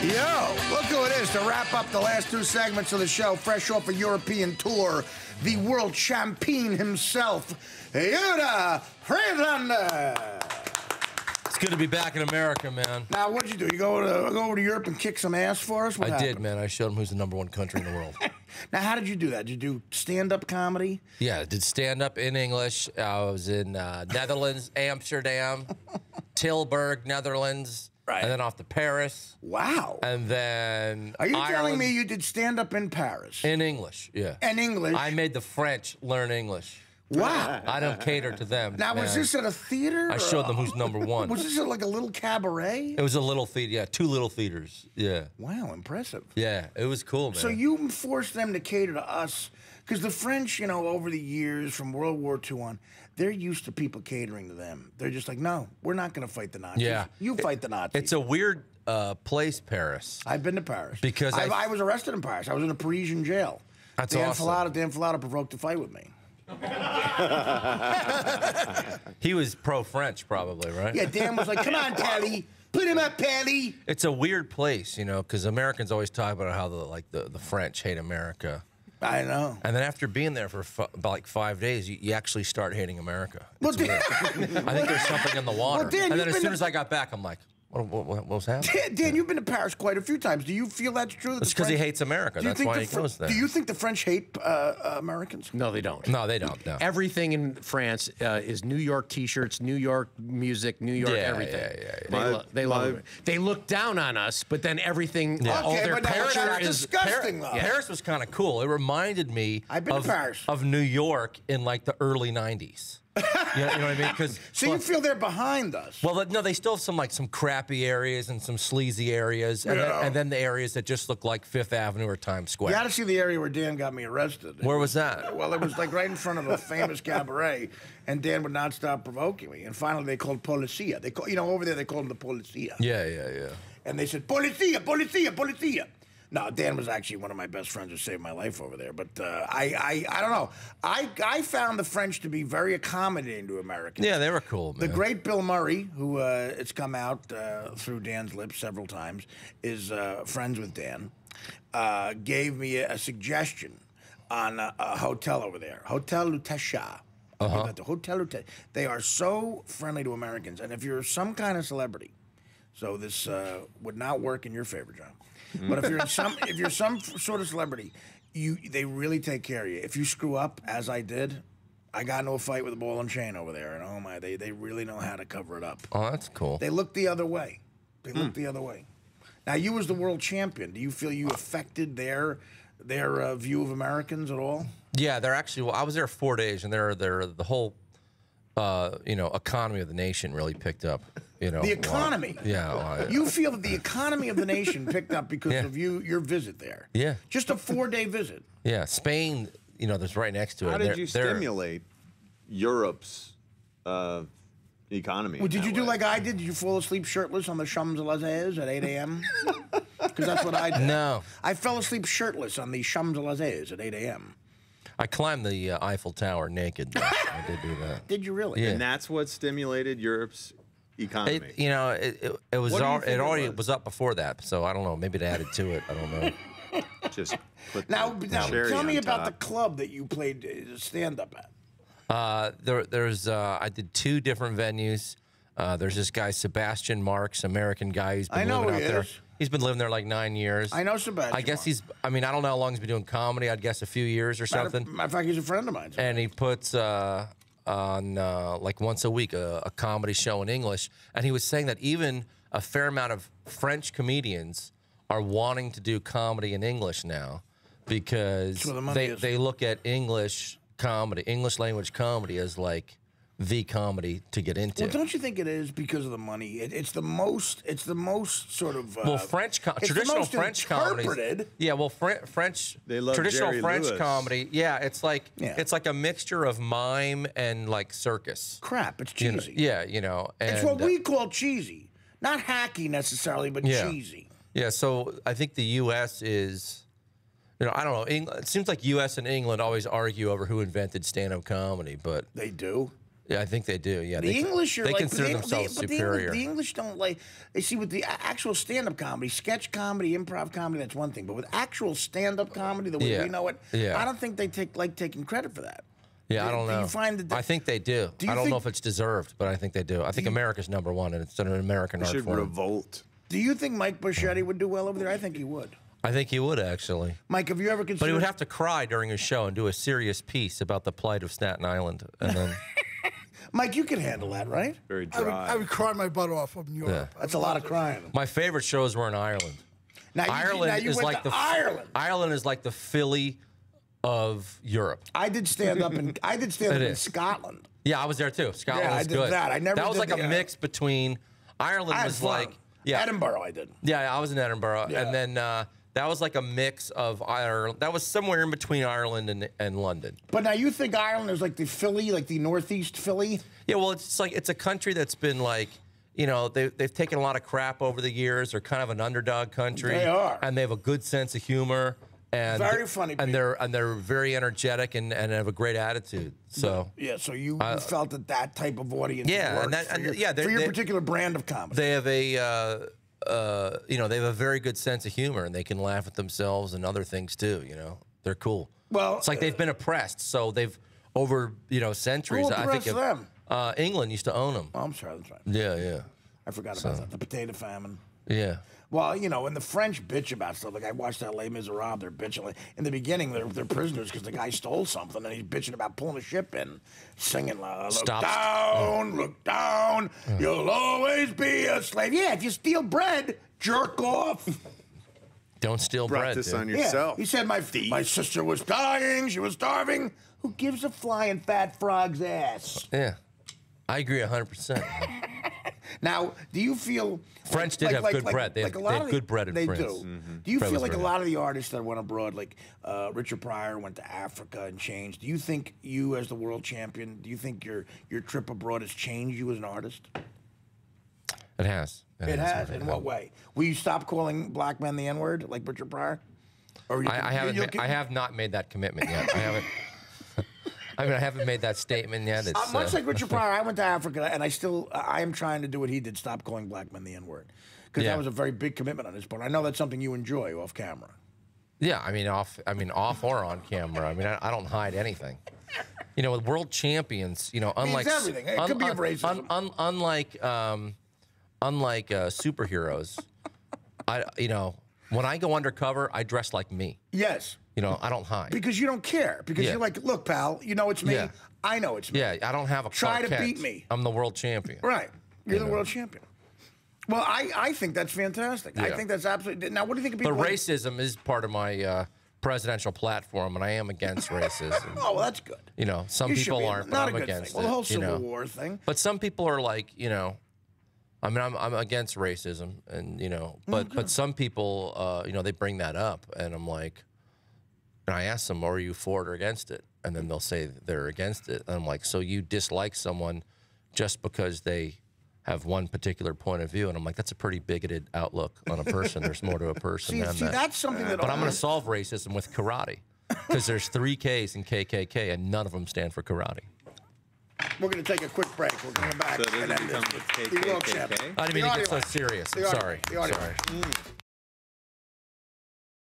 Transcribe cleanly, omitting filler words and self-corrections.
Yo, look who it is to wrap up the last two segments of the show, fresh off a European tour, the world champion himself, Friedlander. It's good to be back in America, man. Now, what'd you do? You go over to Europe and kick some ass for us? What I happened? did, man. I showed them who's the #1 country in the world. Now, how did you do that? Did you do stand-up comedy? Yeah, I did stand-up in English. I was in Netherlands, Amsterdam, Tilburg, Netherlands. Right. And then off to Paris. Wow. And then Are you Ireland. telling me you did stand-up in Paris? In English, yeah. In English? I made the French learn English. Wow. I don't cater to them. Now, was this at a theater? I showed them who's #1. Was this at like a little cabaret? It was a little theater, yeah, 2 little theaters, yeah. Wow, impressive. Yeah, it was cool, man. So you forced them to cater to us, because the French, you know, over the years, from World War II on, they're used to people catering to them. They're just like, no, we're not going to fight the Nazis. Yeah. You fight the Nazis. It's a weird place, Paris. I've been to Paris. Because I was arrested in Paris. I was in a Parisian jail. That's Dan awesome. Dan Filata provoked a fight with me. He was pro-French, probably, right? Yeah, Dan was like, come on, Pally. Put him up, Pally. It's a weird place, you know, because Americans always talk about how the French hate America. I know. And then after being there for about like 5 days, you actually start hating America. Well, It's weird. I think there's something in the water. Well, Dan, and then as soon as I got back, I'm like, what was happening? Dan, you've been to Paris quite a few times. Do you feel that's true? It's because he hates America. That's why he goes there. Do you think the French hate Americans? No, they don't. No, they don't. No. Everything in France is New York T-shirts, New York music, New York everything. They love it. They look down on us, but then everything. Yeah. Okay, their but that's culture is disgusting, though. Paris was kind of cool. It reminded me I've been to Paris. of New York in like the early 90s. You know what I mean? So you feel they're behind us? Well, no, they still have some crappy areas and some sleazy areas, and then the areas that just look like Fifth Avenue or Times Square. You got to see the area where Dan got me arrested. Where was that? Well, it was like right in front of a famous cabaret, and Dan would not stop provoking me. And finally, they called policia. They over there they called them the policia. Yeah. And they said policia. No, Dan was actually one of my best friends who saved my life over there. But I don't know. I found the French to be very accommodating to Americans. Yeah, they were cool, man. The great Bill Murray, who it's come out through Dan's lips several times, is friends with Dan, gave me a suggestion on a hotel over there, Hotel Lutetia. Hotel Lutetia. They are so friendly to Americans. And if you're some kind of celebrity, so this would not work in your favor, John. But if you're some sort of celebrity, they really take care of you. If you screw up, as I did, I got into a fight with a ball and chain over there, and oh my, they really know how to cover it up. Oh, that's cool. They look the other way. Now, you as the world champion, do you feel you affected their view of Americans at all? Yeah, they're actually. Well, I was there 4 days, and the whole economy of the nation really picked up. You know, the economy. Yeah. You feel that the economy of the nation picked up because of your visit there. Yeah. Just a 4-day visit. Yeah, Spain. You know, that's right next to it. How did you stimulate Europe's economy? Well, did you do like I did? Did you fall asleep shirtless on the Champs-Élysées at 8 a.m.? Because that's what I did. No. I fell asleep shirtless on the Champs-Élysées at 8 a.m. I climbed the Eiffel Tower naked. I did do that. Did you really? Yeah. And that's what stimulated Europe's economy. It already was up before that, so I don't know. Maybe it added to it. I don't know. Just put now tell me about the top. club that you played stand-up at. I did 2 different venues. There's this guy Sebastian Marks, American guy who's been living out there. He's been living there like 9 years. I know Sebastian. I guess I don't know how long he's been doing comedy. I'd guess a few years or something. Matter of fact, he's a friend of mine. And he puts on like once a week a comedy show in English. And he was saying that even a fair amount of French comedians are wanting to do comedy in English now because they look at English language comedy as like the comedy to get into. Well, don't you think it is because of the money? It's the most sort of traditional French comedy. Yeah, well, They love traditional Jerry French Lewis. comedy. Yeah, it's like a mixture of mime and like circus. Crap, it's cheesy. And, it's what we call cheesy, not hacky necessarily, but cheesy. Yeah, so I think the U.S. is. I don't know. It seems like U.S. and England always argue over who invented stand-up comedy, but they do. Yeah, I think they do. Yeah, The English are they like, consider themselves superior. The English don't like. They see with the actual stand-up comedy, sketch comedy, improv comedy. That's one thing, but with actual stand-up comedy, the way we know it, I don't think they like taking credit for that. Yeah, I don't know. Do you find that? I think they do. I don't know if it's deserved, but I think they do. I think America's #1, and it's an American art form. Should revolt. Do you think Mike Buschetti would do well over there? I think he would. I think he would, actually. Mike, have you ever considered... But he would have to cry during his show and do a serious piece about the plight of Staten Island. And then... Mike, you can handle that, right? Very dry. I would cry my butt off of New York. Yeah. That's a lot of crying. My favorite shows were in Ireland. Now Ireland you is went like to the Ireland. Ireland is like the Philly of Europe. I did stand up in Scotland. Yeah, I was there too. Scotland was I did good. that. I never That was did like the, a mix between Ireland I had was fun. like Edinburgh. I did. Yeah, I was in Edinburgh, Yeah. and then that was like a mix of Ireland. That was somewhere in between Ireland and London. But now you think Ireland is like the Philly, like the northeast Philly? Yeah, well, it's a country that's been like, you know, they've taken a lot of crap over the years. They're kind of an underdog country. They are, and they have a good sense of humor. And very funny and people. they're very energetic and have a you attitude. So yeah, so you felt that type of audience. Yeah, worked for your particular brand of comedy. They have a you know, they have a very good sense of humor, and they can laugh at themselves and other things too. You know, they're cool. Well, it's like they've been oppressed, so they've over centuries. Who I think oppressed them? England used to own them. Oh, I'm sorry, that's right. Yeah. I forgot about that. The potato famine. Yeah. Well, you know, and the French bitch about stuff. Like I watched that Les Miserables. They're bitching. Like, in the beginning, they're prisoners because the guy stole something, and he's bitching about pulling a ship in, singing, "Look down, look down. You'll always be a slave." Yeah, if you steal bread, jerk off. Don't steal bread. Practice on Yeah. yourself. He said, my sister was dying. She was starving. Who gives a flying fat frog's ass? Yeah, I agree 100%. Now, do you feel French did have good bread? They had good bread in France. They do. Do you feel like a lot of the artists that went abroad, like Richard Pryor went to Africa and changed? Do you think you, as the world champion, do you think your trip abroad has changed you as an artist? It has. It has. In what way? Will you stop calling black men the N-word like Richard Pryor? Or I have not made that commitment yet. I haven't. I mean, I haven't made that statement yet. It's, much like Richard Pryor, I went to Africa, and I am trying to do what he did: stop calling black men the N-word, because that was a very big commitment on his part. I know that's something you enjoy off camera. Yeah, I mean, off or on camera. I mean, I don't hide anything. You know, with world champions, you know, unlike everything. It could be of racism. Unlike superheroes, when I go undercover, I dress like me. Yes. You know, I don't hide. Because you don't care. Because you're like, look, pal, you know it's me. Yeah. I know it's me. Yeah, I don't have a Try to Clark beat Kent. me. I'm the world champion. Right. You're the world champion. Well, I think that's fantastic. I think that's absolutely... Now, what do you think of people... But racism is part of my presidential platform, and I am against racism. Oh, well, that's good. You know, some people aren't, but I'm against it. Well, the whole Civil War thing. But some people are like, you know... I mean, I'm against racism, and but some people, they bring that up, and I'm like, and I ask them, are you for it or against it? And then they'll say they're against it, and I'm like, so you dislike someone just because they have one particular point of view? And I'm like, that's a pretty bigoted outlook on a person. There's more to a person than that. That's something that. But I'm going to solve racism with karate, because there's 3 Ks in KKK, and none of them stand for karate. We're going to take a quick break. We're going to come back. So it doesn't become KKK? I didn't mean to get so serious. I'm sorry. The audio. Sorry.